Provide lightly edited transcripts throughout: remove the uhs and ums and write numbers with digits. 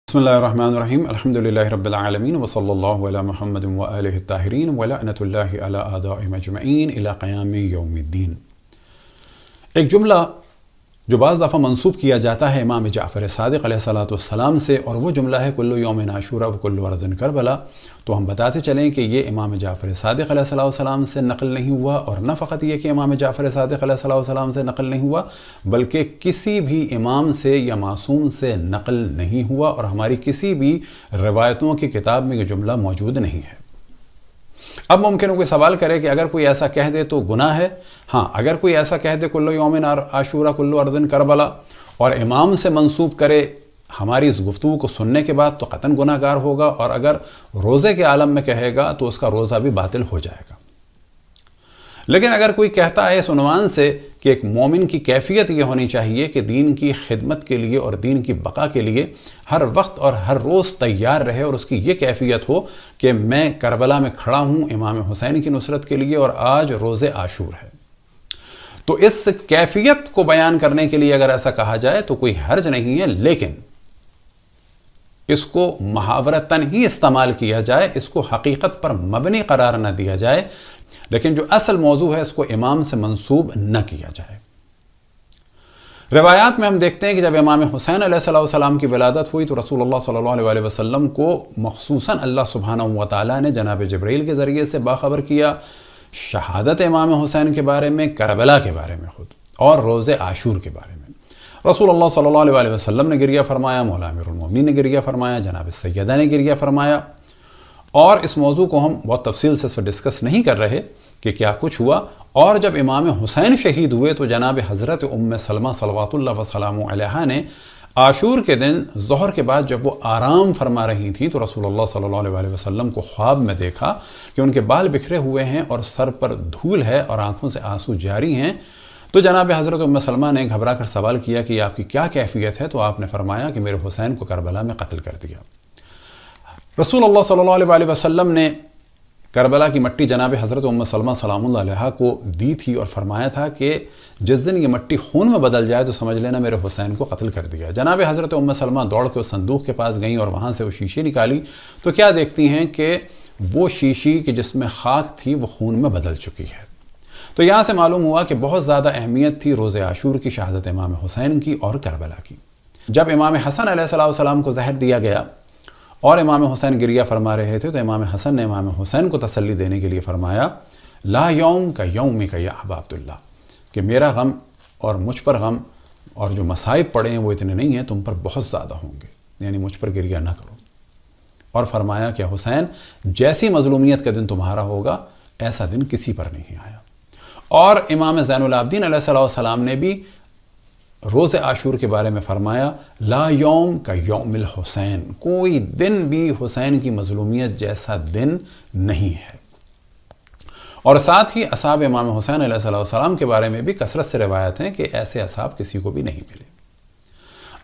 بسم اللہ الرحمن الرحیم الحمدللہ رب العالمین وصلی اللہ علی محمد وآلہ الطاہرین ولعنۃ اللہ علی اعدائہم اجمعین الی قیام یوم الدین۔ ایک جملہ جو بعض دفعہ منسوب کیا جاتا ہے امام جعفر صادق علیہ السلام سے، اور وہ جملہ ہے کل یوم عاشورا وکل ارض کربلا۔ تو ہم بتاتے چلیں کہ یہ امام جعفر صادق علیہ السلام سے نقل نہیں ہوا، اور نہ فقط یہ کہ امام جعفر صادق علیہ السلام سے نقل نہیں ہوا، بلکہ کسی بھی امام سے یا معصوم سے نقل نہیں ہوا، اور ہماری کسی بھی روایتوں کی کتاب میں یہ جملہ موجود نہیں ہے۔ اب ممکن ہے کوئی سوال کرے کہ اگر کوئی ایسا کہہ دے تو گناہ ہے؟ ہاں، اگر کوئی ایسا کہہ دے کل یوم عاشورا کل ارض کربلا اور امام سے منسوب کرے ہماری اس گفتگو کو سننے کے بعد، تو قطعاً گناہ گار ہوگا، اور اگر روزے کے عالم میں کہے گا تو اس کا روزہ بھی باطل ہو جائے گا۔ لیکن اگر کوئی کہتا ہے اس عنوان سے کہ ایک مومن کی کیفیت یہ ہونی چاہیے کہ دین کی خدمت کے لیے اور دین کی بقا کے لیے ہر وقت اور ہر روز تیار رہے، اور اس کی یہ کیفیت ہو کہ میں کربلا میں کھڑا ہوں امام حسین کی نصرت کے لیے، اور آج روز عاشور ہے، تو اس کیفیت کو بیان کرنے کے لیے اگر ایسا کہا جائے تو کوئی حرج نہیں ہے، لیکن اس کو محاورتاً ہی استعمال کیا جائے، اس کو حقیقت پر مبنی قرار نہ دیا جائے، لیکن جو اصل موضوع ہے اس کو امام سے منسوب نہ کیا جائے۔ روایات میں ہم دیکھتے ہیں کہ جب امام حسین علیہ السلام کی ولادت ہوئی تو رسول اللہ صلی اللہ علیہ وسلم کو مخصوصاً اللہ سبحانہ وتعالی نے جناب جبرائیل کے ذریعے سے باخبر کیا شہادت امام حسین کے بارے میں، کربلا کے بارے میں خود، اور روز عاشور کے بارے میں۔ رسول اللہ صلی اللہ علیہ وسلم نے گریہ فرمایا، مولا امیر المومنین نے گریہ فرمایا، جناب سیدہ نے گریہ فرمایا، اور اس موضوع کو ہم بہت تفصیل سے اس پر ڈسکس نہیں کر رہے کہ کیا کچھ ہوا۔ اور جب امام حسین شہید ہوئے تو جناب حضرت ام سلمہ صلوات اللہ وسلامہ علیہا نے عاشور کے دن ظہر کے بعد جب وہ آرام فرما رہی تھیں تو رسول اللہ صلی اللہ علیہ وسلم کو خواب میں دیکھا کہ ان کے بال بکھرے ہوئے ہیں اور سر پر دھول ہے اور آنکھوں سے آنسو جاری ہیں۔ تو جناب حضرت ام سلمہ نے گھبرا کر سوال کیا کہ یہ آپ کی کیا کیفیت ہے؟ تو آپ نے فرمایا کہ میرے حسین کو کربلا میں قتل کر دیا۔ رسول اللہ صلی اللہ علیہ وسلم نے کربلا کی مٹی جناب حضرت ام سلمہ سلام اللہ علیہا کو دی تھی اور فرمایا تھا کہ جس دن یہ مٹی خون میں بدل جائے تو سمجھ لینا میرے حسین کو قتل کر دیا۔ جناب حضرت ام سلمہ دوڑ کے اس صندوق کے پاس گئیں اور وہاں سے وہ شیشی نکالی تو کیا دیکھتی ہیں کہ وہ شیشی کہ جس میں خاک تھی وہ خون میں بدل چکی ہے۔ تو یہاں سے معلوم ہوا کہ بہت زیادہ اہمیت تھی روز عاشور کی، شہادت امام حسین کی اور کربلا کی۔ جب امام حسن علیہ السلام کو زہر دیا گیا اور امام حسین گریہ فرما رہے تھے تو امام حسن نے امام حسین کو تسلی دینے کے لیے فرمایا لا یوم کا یومک یا ابا عبداللہ، کہ میرا غم اور مجھ پر غم اور جو مصائب پڑے ہیں وہ اتنے نہیں ہیں، تم پر بہت زیادہ ہوں گے، یعنی مجھ پر گریہ نہ کرو۔ اور فرمایا کہ حسین جیسی مظلومیت کا دن تمہارا ہوگا ایسا دن کسی پر نہیں آیا۔ اور امام زین العابدین علیہ السلام نے بھی روز عاشور کے بارے میں فرمایا لا یوم کا یوم الحسین، کوئی دن بھی حسین کی مظلومیت جیسا دن نہیں ہے۔ اور ساتھ ہی اصحاب امام حسین علیہ السلام کے بارے میں بھی کثرت سے روایت ہیں کہ ایسے اصحاب کسی کو بھی نہیں ملے۔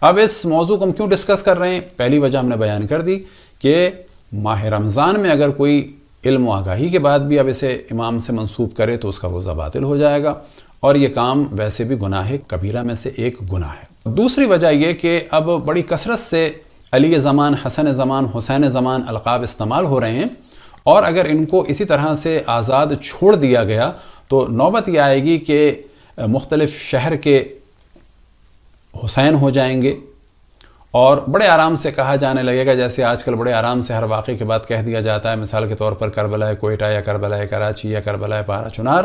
اب اس موضوع کو ہم کیوں ڈسکس کر رہے ہیں؟ پہلی وجہ ہم نے بیان کر دی کہ ماہ رمضان میں اگر کوئی علم و آگاہی کے بعد بھی اب اسے امام سے منسوب کرے تو اس کا روزہ باطل ہو جائے گا، اور یہ کام ویسے بھی گناہ کبیرہ میں سے ایک گناہ ہے۔ دوسری وجہ یہ کہ اب بڑی کثرت سے علی زمان، حسن زمان، حسین زمان القاب استعمال ہو رہے ہیں، اور اگر ان کو اسی طرح سے آزاد چھوڑ دیا گیا تو نوبت یہ آئے گی کہ مختلف شہر کے حسین ہو جائیں گے، اور بڑے آرام سے کہا جانے لگے گا، جیسے آج کل بڑے آرام سے ہر واقعے کے بعد کہہ دیا جاتا ہے، مثال کے طور پر کربلا کوئٹہ یا کربلا کراچی یا کربلا پارا چنار،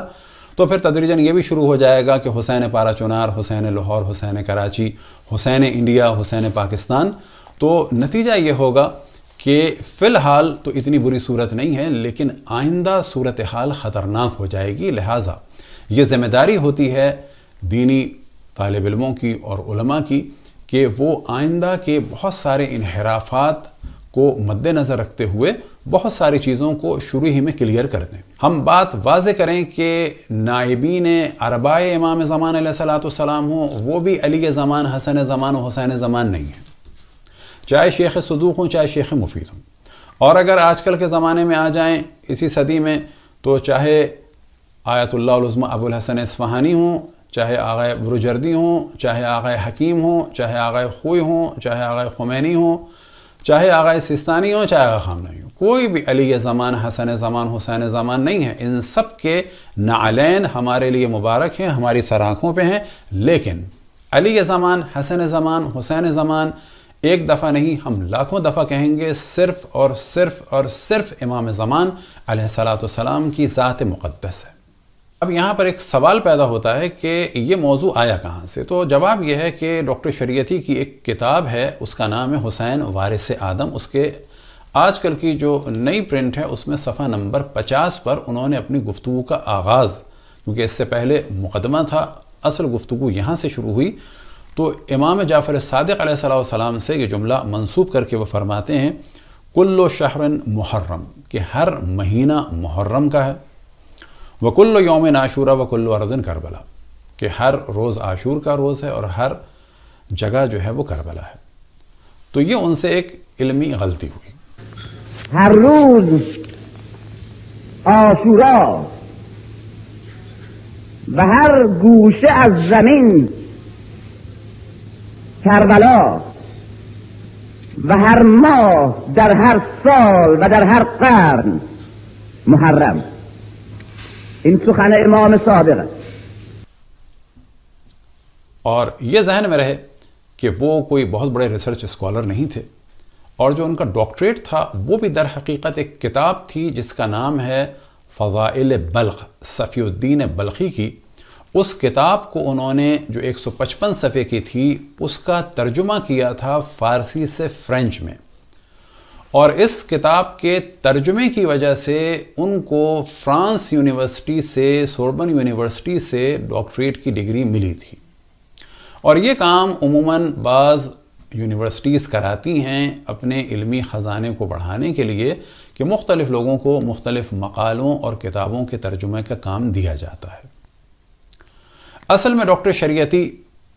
تو پھر تدریجاً یہ بھی شروع ہو جائے گا کہ حسین پارا چنار، حسین لاہور، حسین کراچی، حسین انڈیا، حسین پاکستان۔ تو نتیجہ یہ ہوگا کہ فی الحال تو اتنی بری صورت نہیں ہے، لیکن آئندہ صورتحال خطرناک ہو جائے گی، لہٰذا یہ ذمہ داری ہوتی ہے دینی طالب علموں کی اور علماء کی کہ وہ آئندہ کے بہت سارے انحرافات کو مد نظر رکھتے ہوئے بہت ساری چیزوں کو شروع ہی میں کلیئر کر دیں۔ ہم بات واضح کریں کہ نائبین اربائے امام زمان علیہ السلام ہوں، وہ بھی علی زمان، حسن زمان و حسین زمان نہیں ہیں، چاہے شیخ صدوق ہوں چاہے شیخ مفید ہوں۔ اور اگر آج کل کے زمانے میں آ جائیں اسی صدی میں تو چاہے آیت اللہ العظمی ابو الحسن اصفہانی ہوں، چاہے آغا بروجردی ہوں، چاہے آغا حکیم ہوں، چاہے آغا خوئی ہوں، چاہے آغا خمینی ہوں، چاہے آغا سستانی ہو چاہے آغا خامنہئی ہو، کوئی بھی علی زمان، حسن زمان، حسین زمان نہیں ہے. ان سب کے نعلین ہمارے لیے مبارک ہیں، ہماری سر آنکھوں پہ ہیں. لیکن علی زمان، حسن زمان، حسین زمان ایک دفعہ نہیں، ہم لاکھوں دفعہ کہیں گے. صرف اور صرف اور صرف امام زمان علیہ السلام کی ذات مقدس ہے. اب یہاں پر ایک سوال پیدا ہوتا ہے کہ یہ موضوع آیا کہاں سے؟ تو جواب یہ ہے کہ ڈاکٹر شریعتی کی ایک کتاب ہے، اس کا نام ہے حسین وارث آدم. اس کے آج کل کی جو نئی پرنٹ ہے اس میں صفحہ نمبر 50 پر انہوں نے اپنی گفتگو کا آغاز، کیونکہ اس سے پہلے مقدمہ تھا، اصل گفتگو یہاں سے شروع ہوئی. تو امام جعفر صادق علیہ السلام سے یہ جملہ منسوب کر کے وہ فرماتے ہیں کل شہر محرم، کہ ہر مہینہ محرم کا ہے. وکل یوم عاشورہ وکل ارض کربلا، کہ ہر روز عاشور کا روز ہے اور ہر جگہ جو ہے وہ کربلا ہے. تو یہ ان سے ایک علمی غلطی ہوئی. ہر روز عاشورا و ہر گوشه از زمین کربلا و ہر ماه در هر سال و در هر قرن محرم. این سخن امام صادق ہے. اور یہ ذہن میں رہے کہ وہ کوئی بہت بڑے ریسرچ اسکالر نہیں تھے، اور جو ان کا ڈاکٹریٹ تھا وہ بھی در حقیقت ایک کتاب تھی جس کا نام ہے فضائل بلخ، صفی الدین بلخی کی. اس کتاب کو انہوں نے جو 155 صفحے کی تھی اس کا ترجمہ کیا تھا فارسی سے فرینچ میں، اور اس کتاب کے ترجمے کی وجہ سے ان کو فرانس یونیورسٹی سے، سوربن یونیورسٹی سے ڈاکٹریٹ کی ڈگری ملی تھی. اور یہ کام عموماً بعض یونیورسٹیز کراتی ہیں اپنے علمی خزانے کو بڑھانے کے لیے، کہ مختلف لوگوں کو مختلف مقالوں اور کتابوں کے ترجمے کا کام دیا جاتا ہے. اصل میں ڈاکٹر شریعتی،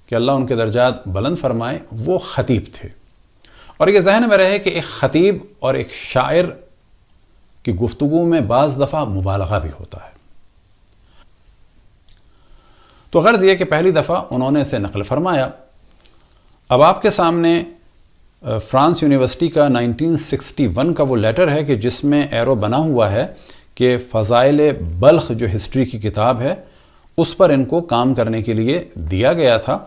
کہ اللہ ان کے درجات بلند فرمائے، وہ خطیب تھے. اور یہ ذہن میں رہے کہ ایک خطیب اور ایک شاعر کی گفتگو میں بعض دفعہ مبالغہ بھی ہوتا ہے. تو غرض یہ کہ پہلی دفعہ انہوں نے اسے نقل فرمایا. اب آپ کے سامنے فرانس یونیورسٹی کا 1961 کا وہ لیٹر ہے کہ جس میں ایرو بنا ہوا ہے کہ فضائل بلخ جو ہسٹری کی کتاب ہے اس پر ان کو کام کرنے کے لیے دیا گیا تھا.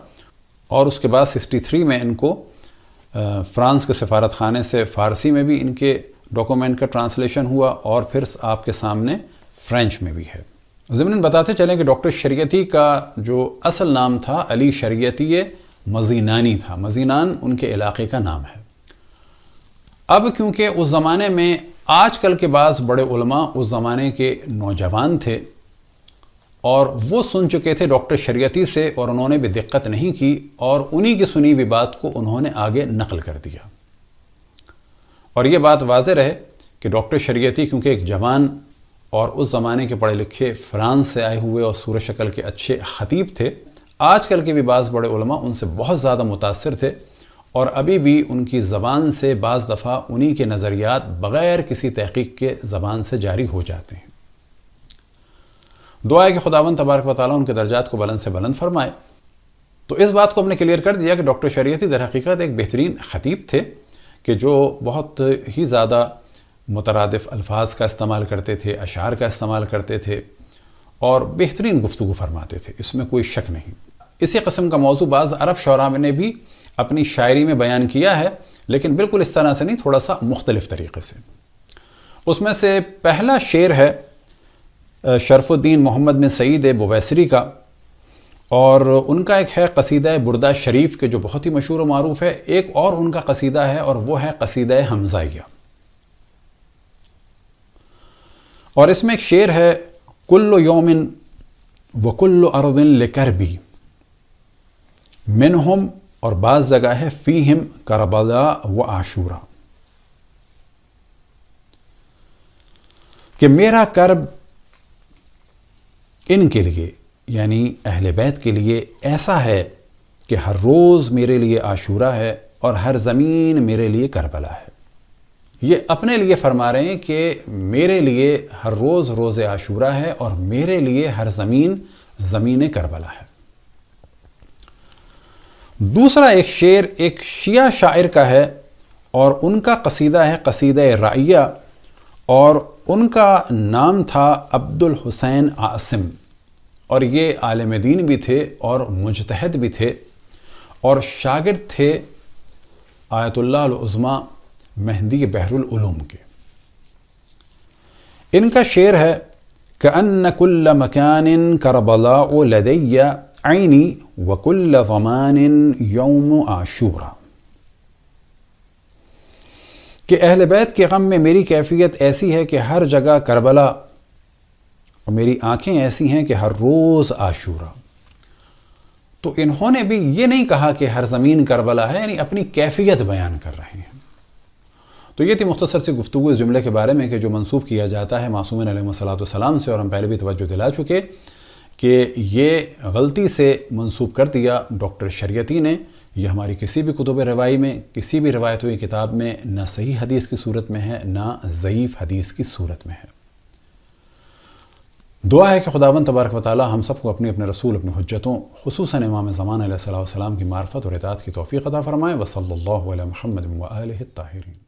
اور اس کے بعد 63 میں ان کو فرانس کے سفارت خانے سے فارسی میں بھی ان کے ڈاکومنٹ کا ٹرانسلیشن ہوا، اور پھر آپ کے سامنے فرینچ میں بھی ہے. ضمناً بتاتے چلیں کہ ڈاکٹر شریعتی کا جو اصل نام تھا علی شریعتی مزینانی تھا. مزینان ان کے علاقے کا نام ہے. اب کیونکہ اس زمانے میں آج کل کے بعض بڑے علماء اس زمانے کے نوجوان تھے اور وہ سن چکے تھے ڈاکٹر شریعتی سے، اور انہوں نے بھی دقت نہیں کی اور انہی کی سنی ہوئی بات کو انہوں نے آگے نقل کر دیا. اور یہ بات واضح رہے کہ ڈاکٹر شریعتی کیونکہ ایک جوان اور اس زمانے کے پڑھے لکھے فرانس سے آئے ہوئے اور صورت شکل کے اچھے خطیب تھے، آج کل کے بھی بعض بڑے علماء ان سے بہت زیادہ متاثر تھے، اور ابھی بھی ان کی زبان سے بعض دفعہ انہی کے نظریات بغیر کسی تحقیق کے زبان سے جاری ہو جاتے ہیں. دعا ہے کہ خداوند تبارک و تعالیٰ ان کے درجات کو بلند سے بلند فرمائے. تو اس بات کو ہم نے کلیئر کر دیا کہ ڈاکٹر شریعتی در حقیقت ایک بہترین خطیب تھے کہ جو بہت ہی زیادہ مترادف الفاظ کا استعمال کرتے تھے، اشعار کا استعمال کرتے تھے، اور بہترین گفتگو فرماتے تھے، اس میں کوئی شک نہیں. اسی قسم کا موضوع بعض عرب شعراء نے بھی اپنی شاعری میں بیان کیا ہے، لیکن بالکل اس طرح سے نہیں، تھوڑا سا مختلف طریقے سے. اس میں سے پہلا شعر ہے شرف الدین محمد بن سعید بویسری کا، اور ان کا ایک ہے قصیدہ بردہ شریف کے جو بہت ہی مشہور و معروف ہے. ایک اور ان کا قصیدہ ہے اور وہ ہے قصیدہ حمزائیہ. اور اس میں ایک شعر ہے کل یوم وکل ارض لکربی منہم، اور بعض جگہ ہے فیہم کربلا و عاشورا، کہ میرا کرب ان کے لیے یعنی اہل بیت کے لیے ایسا ہے کہ ہر روز میرے لیے عاشورہ ہے اور ہر زمین میرے لیے کربلا ہے. یہ اپنے لیے فرما رہے ہیں کہ میرے لیے ہر روز روز عاشورہ ہے اور میرے لیے ہر زمین زمین کربلا ہے. دوسرا ایک شعر ایک شیعہ شاعر کا ہے اور ان کا قصیدہ ہے قصیدہ رائیہ، اور ان کا نام تھا عبد الحسین عاصم، اور یہ عالم دین بھی تھے اور مجتہد بھی تھے اور شاگرد تھے آیت اللہ العظمیٰ مہدی بحر العلوم کے۔ ان کا شعر ہے كأن كل مكان كربلاء لدي عيني وكل زمان يوم عاشورا، کہ اہل بیت کے غم میں میری کیفیت ایسی ہے کہ ہر جگہ کربلا، اور میری آنکھیں ایسی ہیں کہ ہر روز عاشورا۔ تو انہوں نے بھی یہ نہیں کہا کہ ہر زمین کربلا ہے، یعنی اپنی کیفیت بیان کر رہے ہیں۔ تو یہ تھی مختصر سی گفتگو اس جملے کے بارے میں کہ جو منسوب کیا جاتا ہے معصومین علیہ السلام سے، اور ہم پہلے بھی توجہ دلا چکے کہ یہ غلطی سے منسوب کر دیا ڈاکٹر شریعتی نے۔ یہ ہماری کسی بھی کتب روائی میں، کسی بھی روایتوں کی کتاب میں نہ صحیح حدیث کی صورت میں ہے، نہ ضعیف حدیث کی صورت میں ہے۔ دعا ہے کہ خداوند تبارک و تعالی ہم سب کو اپنے رسول، اپنے حجتوں، خصوصاً امام زمان علیہ السلام کی معرفت اور اطاعت کی توفیق عطا فرمائے۔ وصلی اللہ علی محمد و آلہ الطاہرین۔